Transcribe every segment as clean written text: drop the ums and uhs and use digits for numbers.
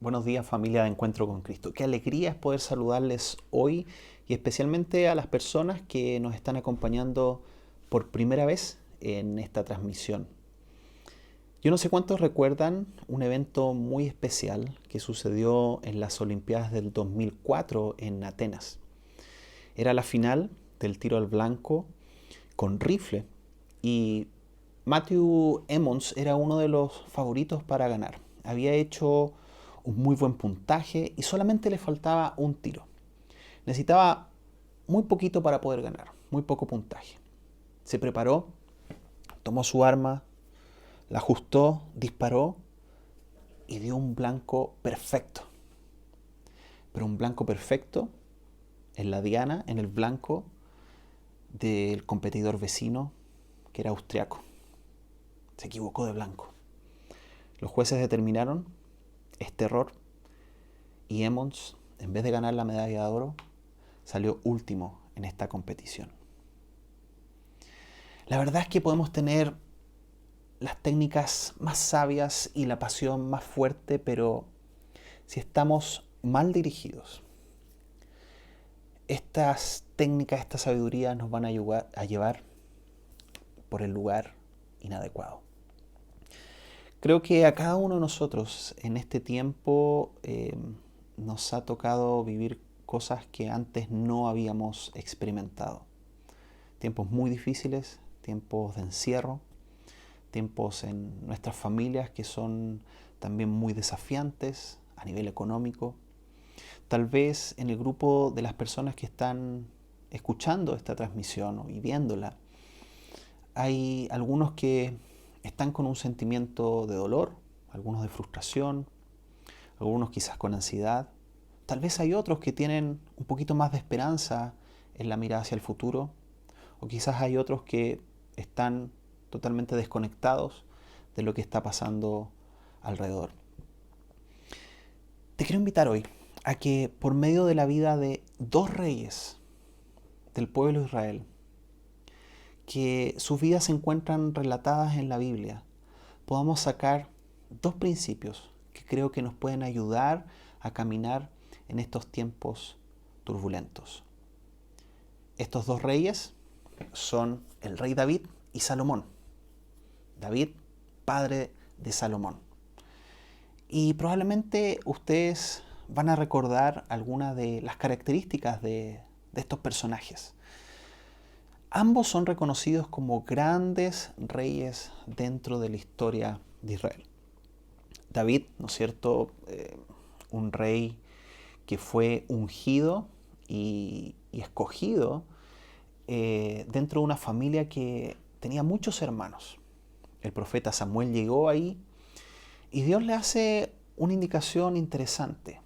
Buenos días, familia de Encuentro con Cristo. Qué alegría es poder saludarles hoy y especialmente a las personas que nos están acompañando por primera vez en esta transmisión. Yo no sé cuántos recuerdan un evento muy especial que sucedió en las Olimpiadas del 2004 en Atenas. Era la final del tiro al blanco con rifle y Matthew Emmons era uno de los favoritos para ganar. Había hecho un muy buen puntaje y solamente le faltaba un tiro. Necesitaba muy poquito para poder ganar, muy poco puntaje. Se preparó, tomó su arma, la ajustó, disparó y dio un blanco perfecto. Pero un blanco perfecto en la diana, en el blanco del competidor vecino que era austriaco. Se equivocó de blanco. Los jueces determinaron este error y Emmons, en vez de ganar la medalla de oro, salió último en esta competición. La verdad es que podemos tener las técnicas más sabias y la pasión más fuerte, pero si estamos mal dirigidos, estas técnicas, esta sabiduría nos van a llevar por el lugar inadecuado. Creo que a cada uno de nosotros en este tiempo nos ha tocado vivir cosas que antes no habíamos experimentado. Tiempos muy difíciles, tiempos de encierro, tiempos en nuestras familias que son también muy desafiantes a nivel económico. Tal vez en el grupo de las personas que están escuchando esta transmisión y viéndola, hay algunos que están con un sentimiento de dolor, algunos de frustración, algunos quizás con ansiedad. Tal vez hay otros que tienen un poquito más de esperanza en la mirada hacia el futuro, o quizás hay otros que están totalmente desconectados de lo que está pasando alrededor. Te quiero invitar hoy a que por medio de la vida de dos reyes del pueblo de Israel, que sus vidas se encuentran relatadas en la Biblia, podamos sacar dos principios que creo que nos pueden ayudar a caminar en estos tiempos turbulentos. Estos dos reyes son el rey David y Salomón. David, padre de Salomón. Y probablemente ustedes van a recordar algunas de las características de estos personajes. Ambos son reconocidos como grandes reyes dentro de la historia de Israel. David, ¿no es cierto? Un rey que fue ungido y escogido dentro de una familia que tenía muchos hermanos. El profeta Samuel llegó ahí y Dios le hace una indicación interesante,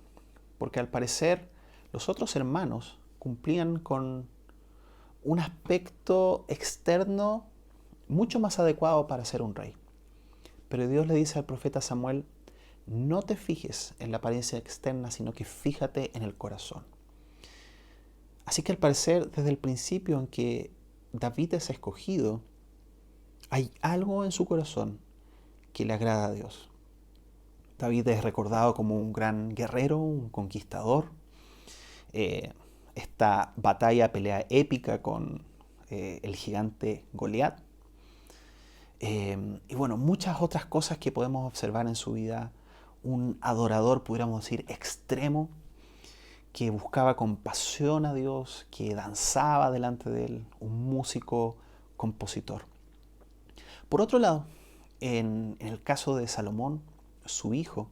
porque al parecer los otros hermanos cumplían con un aspecto externo mucho más adecuado para ser un rey. Pero Dios le dice al profeta Samuel, no te fijes en la apariencia externa, sino que fíjate en el corazón. Así que al parecer, desde el principio en que David es escogido, hay algo en su corazón que le agrada a Dios. David es recordado como un gran guerrero, un conquistador. Esta batalla, pelea épica con el gigante Goliat. Y bueno, muchas otras cosas que podemos observar en su vida. Un adorador, pudiéramos decir, extremo, que buscaba con pasión a Dios, que danzaba delante de él, un músico, compositor. Por otro lado, en el caso de Salomón, su hijo,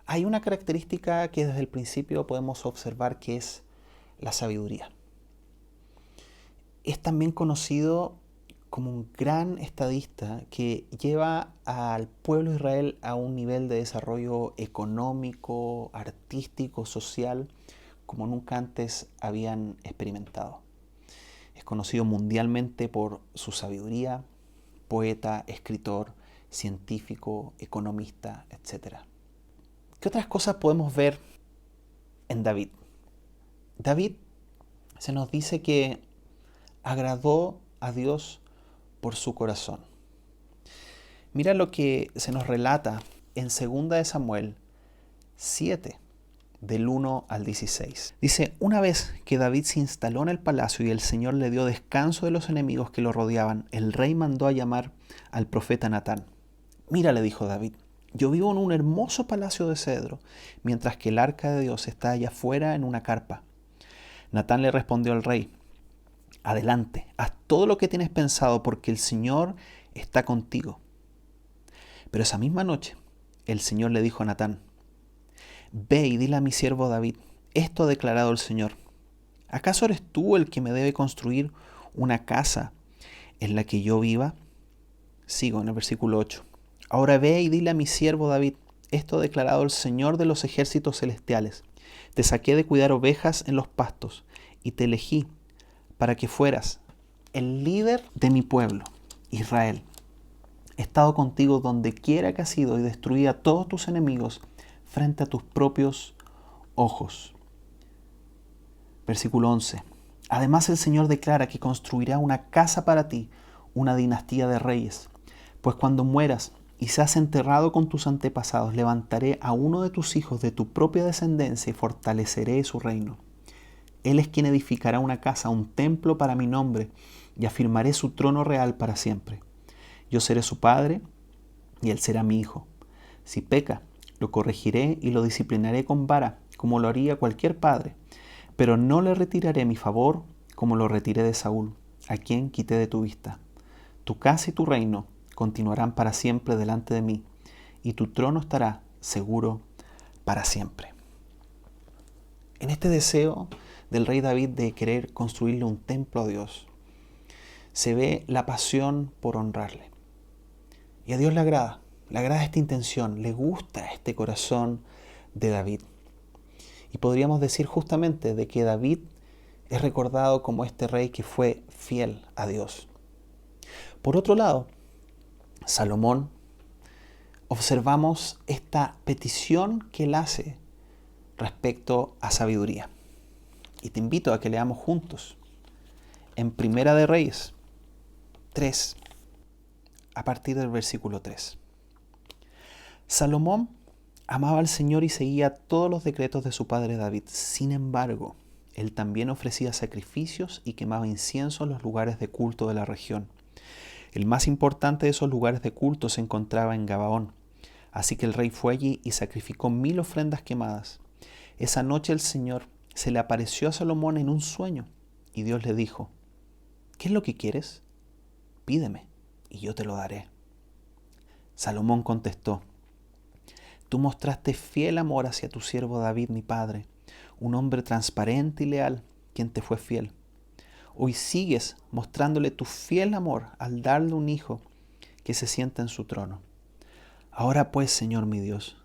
hay una característica que desde el principio podemos observar que es la sabiduría. Es también conocido como un gran estadista que lleva al pueblo de Israel a un nivel de desarrollo económico, artístico, social, como nunca antes habían experimentado. Es conocido mundialmente por su sabiduría, poeta, escritor, científico, economista, etc. ¿Qué otras cosas podemos ver en David? David se nos dice que agradó a Dios por su corazón. Mira lo que se nos relata en 2 de Samuel, 7, del 1 al 16. Dice, una vez que David se instaló en el palacio y el Señor le dio descanso de los enemigos que lo rodeaban, el rey mandó a llamar al profeta Natán. Mira, le dijo David, yo vivo en un hermoso palacio de cedro, mientras que el arca de Dios está allá afuera en una carpa. Natán le respondió al rey, adelante, haz todo lo que tienes pensado porque el Señor está contigo. Pero esa misma noche, el Señor le dijo a Natán, ve y dile a mi siervo David, esto ha declarado el Señor. ¿Acaso eres tú el que me debe construir una casa en la que yo viva? Sigo en el versículo 8. Ahora ve y dile a mi siervo David, esto ha declarado el Señor de los ejércitos celestiales. Te saqué de cuidar ovejas en los pastos y te elegí para que fueras el líder de mi pueblo, Israel. He estado contigo donde quiera que has ido y destruí a todos tus enemigos frente a tus propios ojos. Versículo 11. Además el Señor declara que construirá una casa para ti, una dinastía de reyes. Pues cuando mueras y seas enterrado con tus antepasados, levantaré a uno de tus hijos de tu propia descendencia y fortaleceré su reino. Él es quien edificará una casa, un templo para mi nombre, y afirmaré su trono real para siempre. Yo seré su padre y él será mi hijo. Si peca, lo corregiré y lo disciplinaré con vara, como lo haría cualquier padre. Pero no le retiraré mi favor como lo retiré de Saúl, a quien quité de tu vista. Tu casa y tu reino continuarán para siempre delante de mí, y tu trono estará seguro para siempre. En este deseo del rey David de querer construirle un templo a Dios, se ve la pasión por honrarle. Y a Dios le agrada esta intención, le gusta este corazón de David. Y podríamos decir justamente de que David es recordado como este rey que fue fiel a Dios. Por otro lado, Salomón, observamos esta petición que él hace respecto a sabiduría. Y te invito a que leamos juntos en Primera de Reyes 3, a partir del versículo 3. Salomón amaba al Señor y seguía todos los decretos de su padre David. Sin embargo, él también ofrecía sacrificios y quemaba incienso en los lugares de culto de la región. El más importante de esos lugares de culto se encontraba en Gabaón. Así que el rey fue allí y sacrificó 1000 ofrendas quemadas. Esa noche el Señor se le apareció a Salomón en un sueño y Dios le dijo, ¿qué es lo que quieres? Pídeme y yo te lo daré. Salomón contestó, tú mostraste fiel amor hacia tu siervo David, mi padre, un hombre transparente y leal, quien te fue fiel. Hoy sigues mostrándole tu fiel amor al darle un hijo que se sienta en su trono. Ahora pues, Señor mi Dios,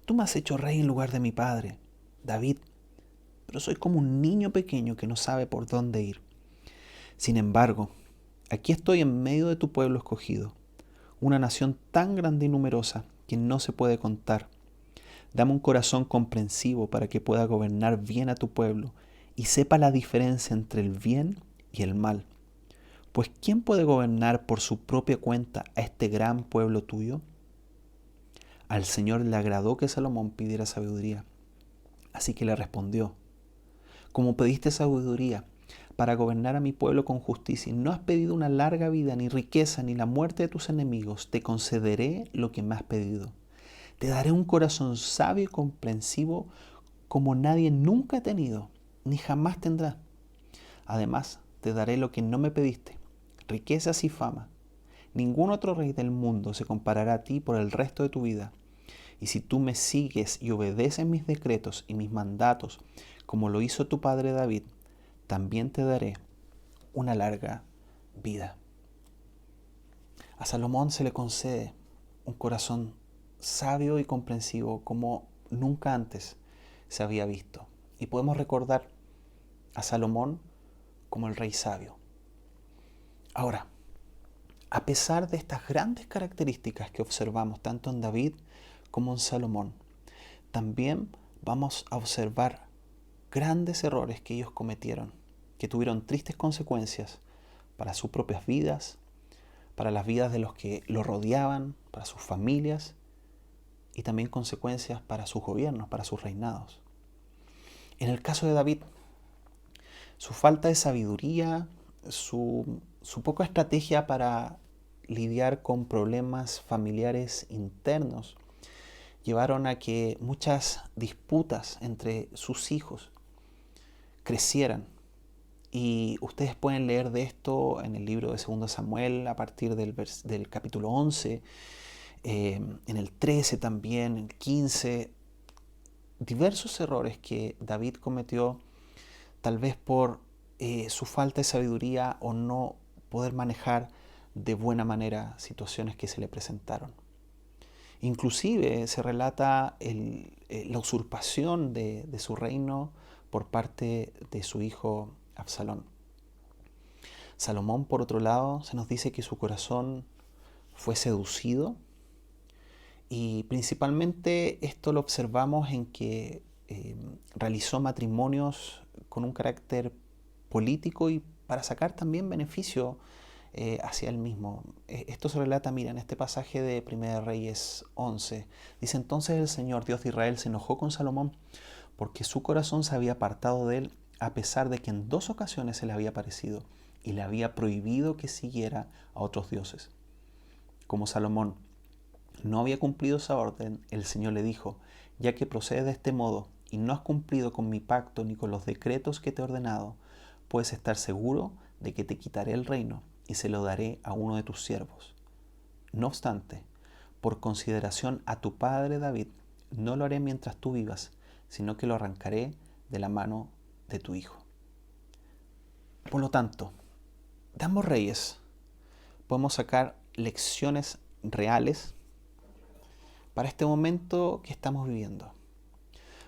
tú me has hecho rey en lugar de mi padre, David, pero soy como un niño pequeño que no sabe por dónde ir. Sin embargo, aquí estoy en medio de tu pueblo escogido, una nación tan grande y numerosa que no se puede contar. Dame un corazón comprensivo para que pueda gobernar bien a tu pueblo y sepa la diferencia entre el bien y el mal. Pues ¿quién puede gobernar por su propia cuenta a este gran pueblo tuyo? Al Señor le agradó que Salomón pidiera sabiduría, así que le respondió, como pediste sabiduría para gobernar a mi pueblo con justicia y no has pedido una larga vida, ni riqueza, ni la muerte de tus enemigos, te concederé lo que me has pedido. Te daré un corazón sabio y comprensivo como nadie nunca ha tenido, ni jamás tendrá. Además, te daré lo que no me pediste, riquezas y fama. Ningún otro rey del mundo se comparará a ti por el resto de tu vida. Y si tú me sigues y obedeces mis decretos y mis mandatos, como lo hizo tu padre David, también te daré una larga vida. A Salomón se le concede un corazón sabio y comprensivo como nunca antes se había visto. Y podemos recordar a Salomón como el rey sabio. Ahora, a pesar de estas grandes características que observamos tanto en David como en Salomón, también vamos a observar grandes errores que ellos cometieron, que tuvieron tristes consecuencias para sus propias vidas, para las vidas de los que lo rodeaban, para sus familias y también consecuencias para sus gobiernos, para sus reinados. En el caso de David, su falta de sabiduría, su poca estrategia para lidiar con problemas familiares internos, llevaron a que muchas disputas entre sus hijos crecieran. Y ustedes pueden leer de esto en el libro de 2 Samuel a partir del capítulo 11, en el 13 también, en el 15. Diversos errores que David cometió, tal vez por su falta de sabiduría o no poder manejar de buena manera situaciones que se le presentaron. Inclusive se relata la usurpación de su reino por parte de su hijo Absalón. Salomón, por otro lado, se nos dice que su corazón fue seducido, y principalmente esto lo observamos en que realizó matrimonios con un carácter político y para sacar también beneficio hacia él mismo. Esto se relata, mira, en este pasaje de 1 Reyes 11. Dice: entonces el Señor, Dios de Israel, se enojó con Salomón porque su corazón se había apartado de él, a pesar de que en 2 ocasiones se le había aparecido y le había prohibido que siguiera a otros dioses. Como Salomón no había cumplido esa orden, el Señor le dijo: ya que procedes de este modo y no has cumplido con mi pacto ni con los decretos que te he ordenado, puedes estar seguro de que te quitaré el reino y se lo daré a uno de tus siervos. No obstante, por consideración a tu padre David, no lo haré mientras tú vivas, sino que lo arrancaré de la mano de tu hijo. Por lo tanto, de ambos reyes podemos sacar lecciones reales para este momento que estamos viviendo.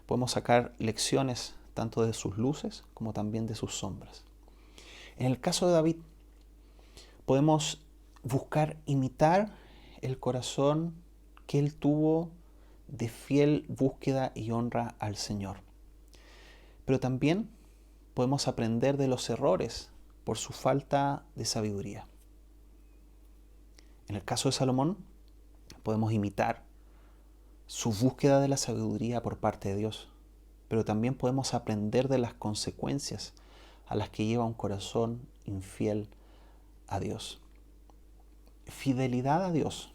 Podemos sacar lecciones tanto de sus luces como también de sus sombras. En el caso de David, podemos buscar imitar el corazón que él tuvo de fiel búsqueda y honra al Señor. Pero también podemos aprender de los errores por su falta de sabiduría. En el caso de Salomón, podemos imitar su búsqueda de la sabiduría por parte de Dios, pero también podemos aprender de las consecuencias a las que lleva un corazón infiel a Dios. Fidelidad a Dios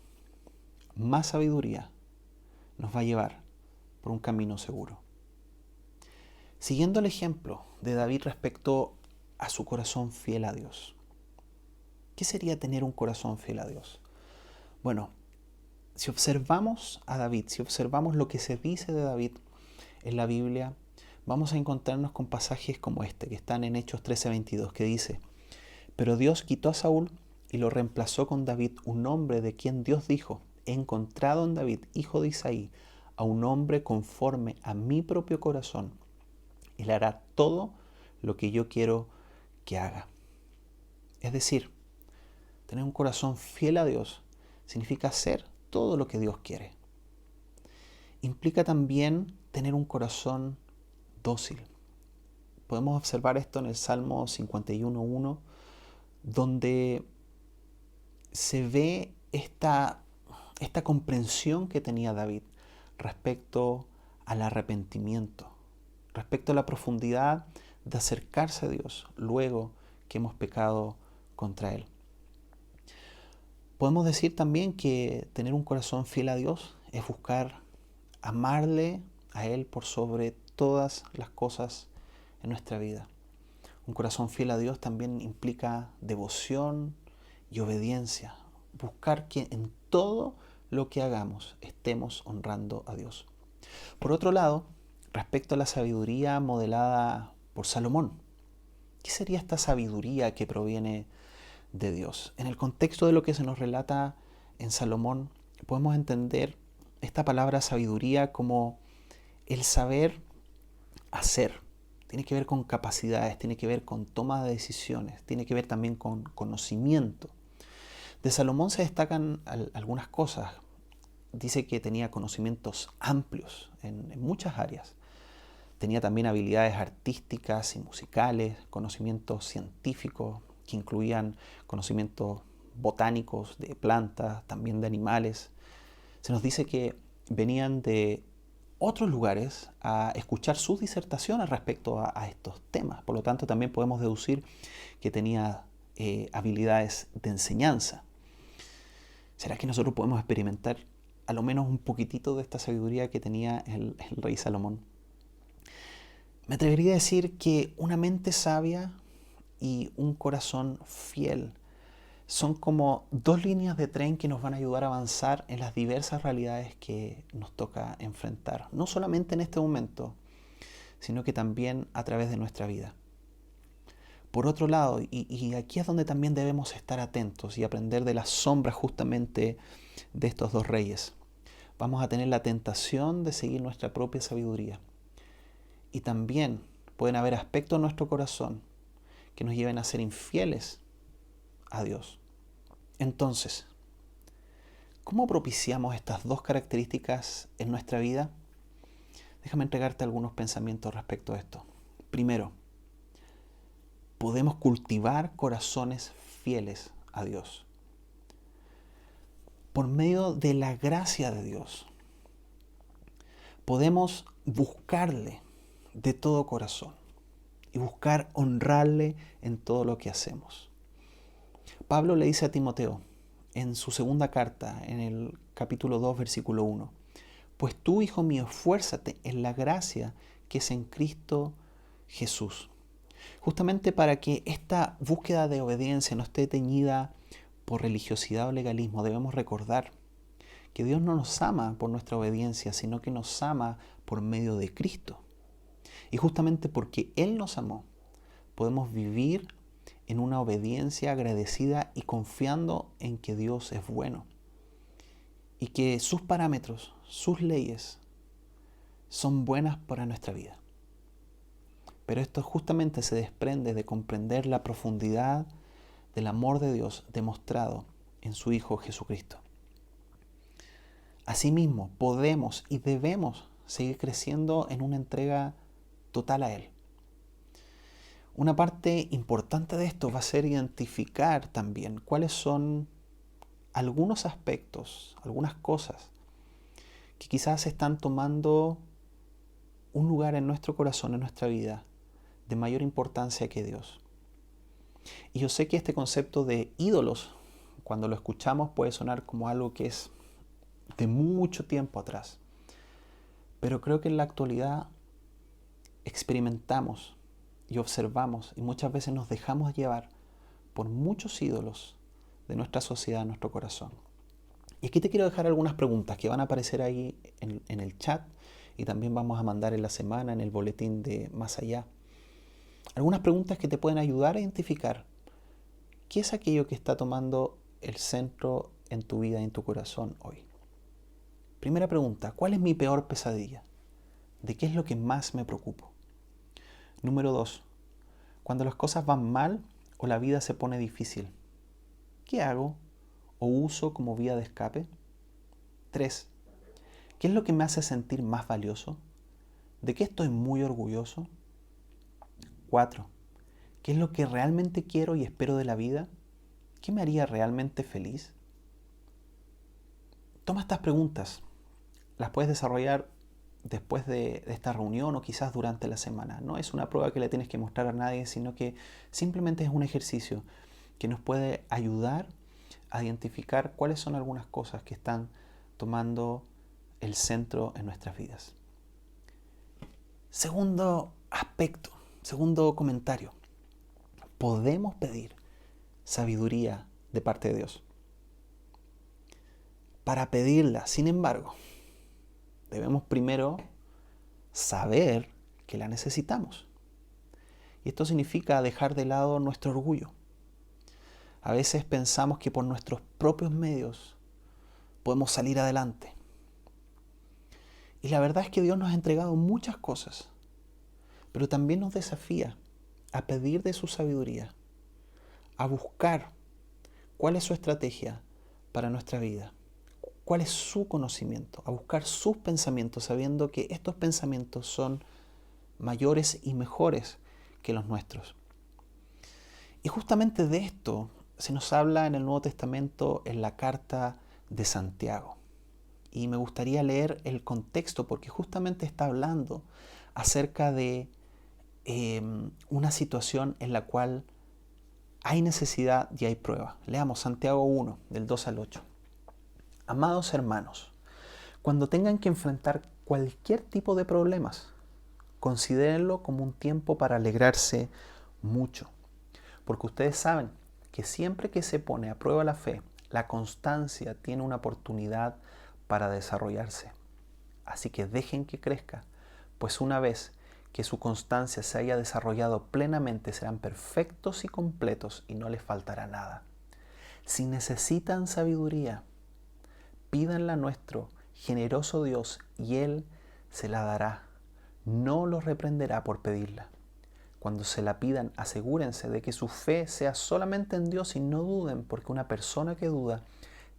más sabiduría nos va a llevar por un camino seguro. Siguiendo el ejemplo de David respecto a su corazón fiel a Dios. ¿Qué sería tener un corazón fiel a Dios? Bueno, si observamos a David, si observamos lo que se dice de David en la Biblia, vamos a encontrarnos con pasajes como este, que están en Hechos 13:22, que dice: pero Dios quitó a Saúl y lo reemplazó con David, un hombre de quien Dios dijo: he encontrado en David, hijo de Isaí, a un hombre conforme a mi propio corazón. Él hará todo lo que yo quiero que haga. Es decir, tener un corazón fiel a Dios significa hacer todo lo que Dios quiere. Implica también tener un corazón dócil. Podemos observar esto en el Salmo 51:1, donde se ve esta comprensión que tenía David respecto al arrepentimiento, respecto a la profundidad de acercarse a Dios luego que hemos pecado contra Él. Podemos decir también que tener un corazón fiel a Dios es buscar amarle a Él por sobre todas las cosas en nuestra vida. Un corazón fiel a Dios también implica devoción y obediencia. Buscar que en todo lo que hagamos estemos honrando a Dios. Por otro lado, respecto a la sabiduría modelada por Salomón, ¿qué sería esta sabiduría que proviene de Dios? En el contexto de lo que se nos relata en Salomón, podemos entender esta palabra sabiduría como el saber hacer. Tiene que ver con capacidades, tiene que ver con toma de decisiones, tiene que ver también con conocimiento. De Salomón se destacan algunas cosas. Dice que tenía conocimientos amplios en muchas áreas. Tenía también habilidades artísticas y musicales, conocimientos científicos que incluían conocimientos botánicos de plantas, también de animales. Se nos dice que venían de otros lugares a escuchar sus disertaciones respecto a estos temas. Por lo tanto, también podemos deducir que tenía habilidades de enseñanza. ¿Será que nosotros podemos experimentar a lo menos un poquitito de esta sabiduría que tenía el rey Salomón? Me atrevería a decir que una mente sabia y un corazón fiel son como dos líneas de tren que nos van a ayudar a avanzar en las diversas realidades que nos toca enfrentar. No solamente en este momento, sino que también a través de nuestra vida. Por otro lado, y aquí es donde también debemos estar atentos y aprender de las sombras justamente de estos dos reyes. Vamos a tener la tentación de seguir nuestra propia sabiduría. Y también pueden haber aspectos en nuestro corazón que nos lleven a ser infieles a Dios. Entonces, ¿cómo propiciamos estas dos características en nuestra vida? Déjame entregarte algunos pensamientos respecto a esto. Primero, podemos cultivar corazones fieles a Dios. Por medio de la gracia de Dios, podemos buscarle de todo corazón y buscar honrarle en todo lo que hacemos. Pablo le dice a Timoteo en su segunda carta, en el capítulo 2, versículo 1, pues tú, hijo mío, esfuérzate en la gracia que es en Cristo Jesús. Justamente para que esta búsqueda de obediencia no esté teñida por religiosidad o legalismo, debemos recordar que Dios no nos ama por nuestra obediencia, sino que nos ama por medio de Cristo. Y justamente porque Él nos amó, podemos vivir en una obediencia agradecida y confiando en que Dios es bueno y que sus parámetros, sus leyes, son buenas para nuestra vida. Pero esto justamente se desprende de comprender la profundidad del amor de Dios demostrado en su Hijo Jesucristo. Asimismo, podemos y debemos seguir creciendo en una entrega total a Él. Una parte importante de esto va a ser identificar también cuáles son algunos aspectos, algunas cosas que quizás están tomando un lugar en nuestro corazón, en nuestra vida, de mayor importancia que Dios. Y yo sé que este concepto de ídolos, cuando lo escuchamos, puede sonar como algo que es de mucho tiempo atrás. Pero creo que en la actualidad experimentamos y observamos y muchas veces nos dejamos llevar por muchos ídolos de nuestra sociedad, en nuestro corazón. Y aquí te quiero dejar algunas preguntas que van a aparecer ahí en el chat y también vamos a mandar en la semana en el boletín de Más Allá. Algunas preguntas que te pueden ayudar a identificar qué es aquello que está tomando el centro en tu vida y en tu corazón hoy. Primera pregunta, ¿cuál es mi peor pesadilla? ¿De qué es lo que más me preocupo? Número 2, cuando las cosas van mal o la vida se pone difícil, ¿qué hago o uso como vía de escape? 3, ¿qué es lo que me hace sentir más valioso? ¿De qué estoy muy orgulloso? 4, ¿qué es lo que realmente quiero y espero de la vida? ¿Qué me haría realmente feliz? Toma estas preguntas, las puedes desarrollar después de esta reunión o quizás durante la semana. No es una prueba que le tienes que mostrar a nadie, sino que simplemente es un ejercicio que nos puede ayudar a identificar cuáles son algunas cosas que están tomando el centro en nuestras vidas. Segundo aspecto, segundo comentario. Podemos pedir sabiduría de parte de Dios. Para pedirla, sin embargo, debemos primero saber que la necesitamos. Y esto significa dejar de lado nuestro orgullo. A veces pensamos que por nuestros propios medios podemos salir adelante. Y la verdad es que Dios nos ha entregado muchas cosas, pero también nos desafía a pedir de su sabiduría, a buscar cuál es su estrategia para nuestra vida, cuál es su conocimiento, a buscar sus pensamientos, sabiendo que estos pensamientos son mayores y mejores que los nuestros. Y justamente de esto se nos habla en el Nuevo Testamento en la carta de Santiago. Y me gustaría leer el contexto porque justamente está hablando acerca de una situación en la cual hay necesidad y hay prueba. Leamos Santiago 1, del 2 al 8. Amados hermanos, cuando tengan que enfrentar cualquier tipo de problemas, considérenlo como un tiempo para alegrarse mucho. Porque ustedes saben que siempre que se pone a prueba la fe, la constancia tiene una oportunidad para desarrollarse. Así que dejen que crezca, pues una vez que su constancia se haya desarrollado plenamente, serán perfectos y completos y no les faltará nada. Si necesitan sabiduría, pídanla a nuestro generoso Dios y Él se la dará. No los reprenderá por pedirla. Cuando se la pidan, asegúrense de que su fe sea solamente en Dios y no duden, porque una persona que duda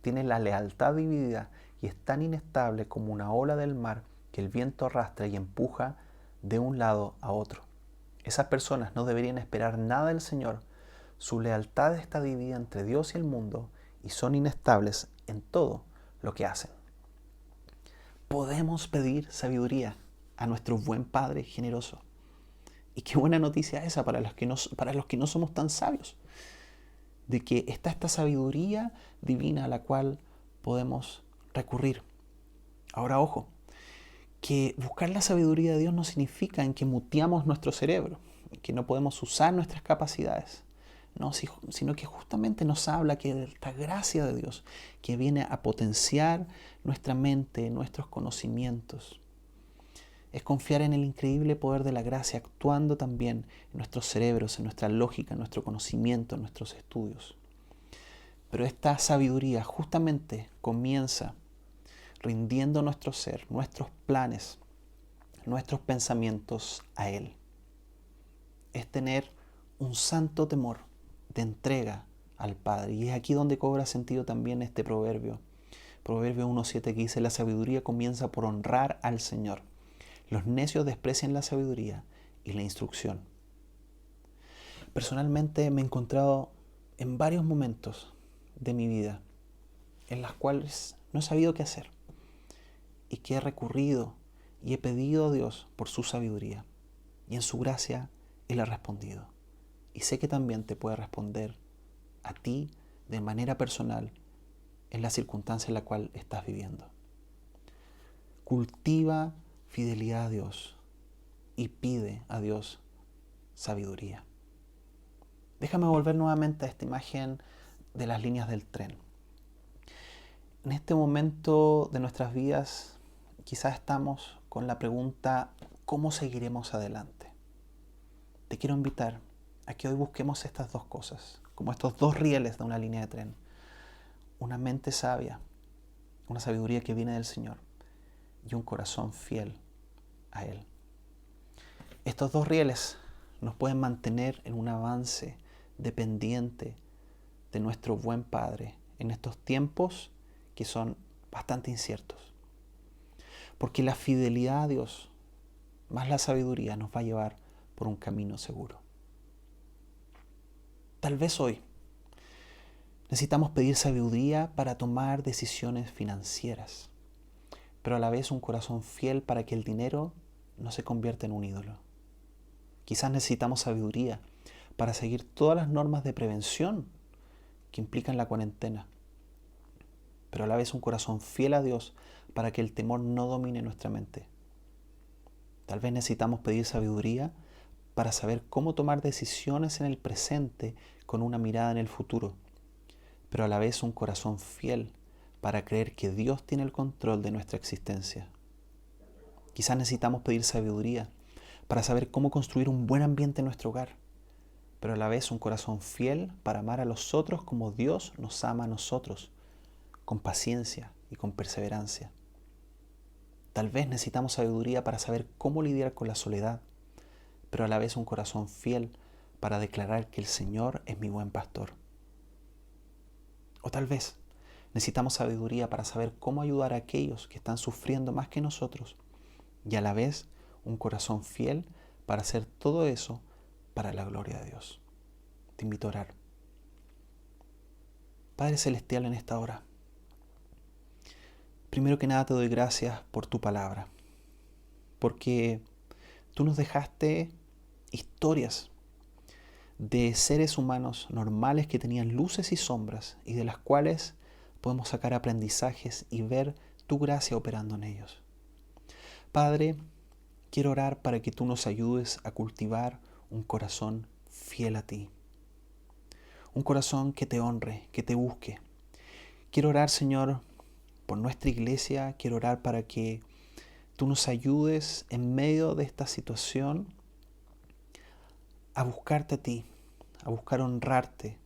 tiene la lealtad dividida y es tan inestable como una ola del mar que el viento arrastra y empuja de un lado a otro. Esas personas no deberían esperar nada del Señor. Su lealtad está dividida entre Dios y el mundo y son inestables en todo lo que hacen. Podemos pedir sabiduría a nuestro buen Padre generoso. Y qué buena noticia esa para los que no somos tan sabios. De que está esta sabiduría divina a la cual podemos recurrir. Ahora, ojo, que buscar la sabiduría de Dios no significa en que muteamos nuestro cerebro, que no podemos usar nuestras capacidades, no, sino que justamente nos habla que de esta gracia de Dios que viene a potenciar nuestra mente, nuestros conocimientos. Es confiar en el increíble poder de la gracia actuando también en nuestros cerebros, en nuestra lógica, en nuestro conocimiento, en nuestros estudios. Pero esta sabiduría justamente comienza rindiendo nuestro ser, nuestros planes, nuestros pensamientos a Él. Es tener un santo temor de entrega al Padre. Y es aquí donde cobra sentido también este proverbio. Proverbio 1.7 que dice, la sabiduría comienza por honrar al Señor. Los necios desprecian la sabiduría y la instrucción. Personalmente me he encontrado en varios momentos de mi vida en las cuales no he sabido qué hacer y que he recurrido y he pedido a Dios por su sabiduría y en su gracia Él ha respondido. Y sé que también te puede responder a ti de manera personal en la circunstancia en la cual estás viviendo. Cultiva fidelidad a Dios y pide a Dios sabiduría. Déjame volver nuevamente a esta imagen de las líneas del tren. En este momento de nuestras vidas quizás estamos con la pregunta, ¿cómo seguiremos adelante? Te quiero invitar a que hoy busquemos estas dos cosas, como estos dos rieles de una línea de tren. Una mente sabia, una sabiduría que viene del Señor y un corazón fiel a Él. Estos dos rieles nos pueden mantener en un avance dependiente de nuestro buen Padre en estos tiempos que son bastante inciertos. Porque la fidelidad a Dios más la sabiduría nos va a llevar por un camino seguro. Tal vez hoy necesitamos pedir sabiduría para tomar decisiones financieras, pero a la vez un corazón fiel para que el dinero no se convierta en un ídolo. Quizás necesitamos sabiduría para seguir todas las normas de prevención que implican la cuarentena, pero a la vez un corazón fiel a Dios para que el temor no domine nuestra mente. Tal vez necesitamos pedir sabiduría para saber cómo tomar decisiones en el presente con una mirada en el futuro, pero a la vez un corazón fiel para creer que Dios tiene el control de nuestra existencia. Quizás necesitamos pedir sabiduría para saber cómo construir un buen ambiente en nuestro hogar, pero a la vez un corazón fiel para amar a los otros como Dios nos ama a nosotros, con paciencia y con perseverancia. Tal vez necesitamos sabiduría para saber cómo lidiar con la soledad, pero a la vez un corazón fiel para declarar que el Señor es mi buen pastor. O tal vez necesitamos sabiduría para saber cómo ayudar a aquellos que están sufriendo más que nosotros y a la vez un corazón fiel para hacer todo eso para la gloria de Dios. Te invito a orar. Padre Celestial, en esta hora Primero que nada te doy gracias por tu palabra, porque tú nos dejaste historias de seres humanos normales que tenían luces y sombras y de las cuales podemos sacar aprendizajes y ver tu gracia operando en ellos. Padre, quiero orar para que tú nos ayudes a cultivar un corazón fiel a ti, un corazón que te honre, que te busque. Quiero orar, Señor, por nuestra iglesia, quiero orar para que tú nos ayudes en medio de esta situación a buscarte a ti, a buscar honrarte,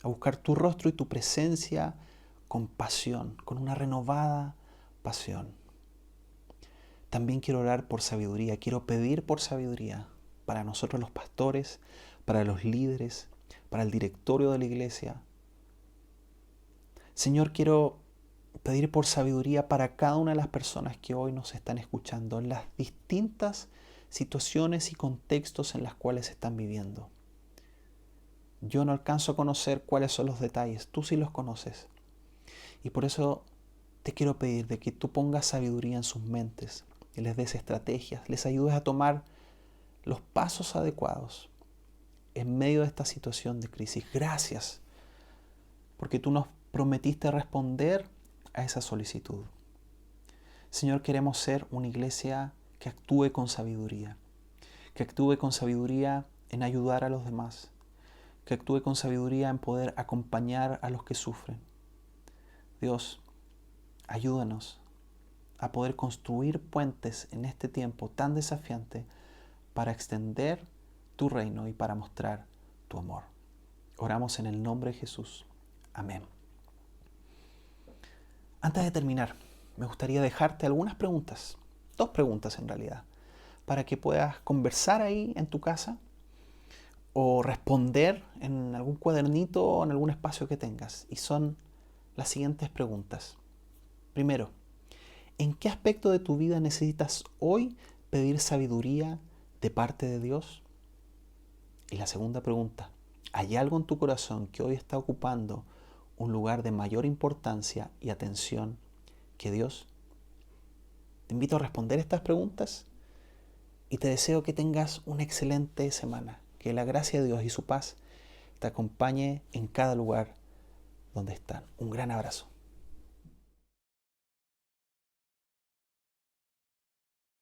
a buscar tu rostro y tu presencia con pasión, con una renovada pasión. También quiero orar por sabiduría, quiero pedir por sabiduría para nosotros los pastores, para los líderes, para el directorio de la iglesia. Señor, quiero pedir por sabiduría para cada una de las personas que hoy nos están escuchando en las distintas situaciones y contextos en las cuales están viviendo. Yo no alcanzo a conocer cuáles son los detalles, tú sí los conoces. Y por eso te quiero pedir de que tú pongas sabiduría en sus mentes, que les des estrategias, les ayudes a tomar los pasos adecuados en medio de esta situación de crisis. Gracias, porque tú nos prometiste responder a esa solicitud. Señor, queremos ser una iglesia que actúe con sabiduría en ayudar a los demás, que actúe con sabiduría en poder acompañar a los que sufren. Dios, ayúdanos a poder construir puentes en este tiempo tan desafiante para extender tu reino y para mostrar tu amor. Oramos en el nombre de Jesús. Amén. Antes de terminar, me gustaría dejarte algunas preguntas, 2 preguntas en realidad, para que puedas conversar ahí en tu casa o responder en algún cuadernito o en algún espacio que tengas. Y son las siguientes preguntas. Primero, ¿en qué aspecto de tu vida necesitas hoy pedir sabiduría de parte de Dios? Y la segunda pregunta, ¿hay algo en tu corazón que hoy está ocupando un lugar de mayor importancia y atención que Dios? Te invito a responder estas preguntas y te deseo que tengas una excelente semana. Que la gracia de Dios y su paz te acompañe en cada lugar donde están. Un gran abrazo.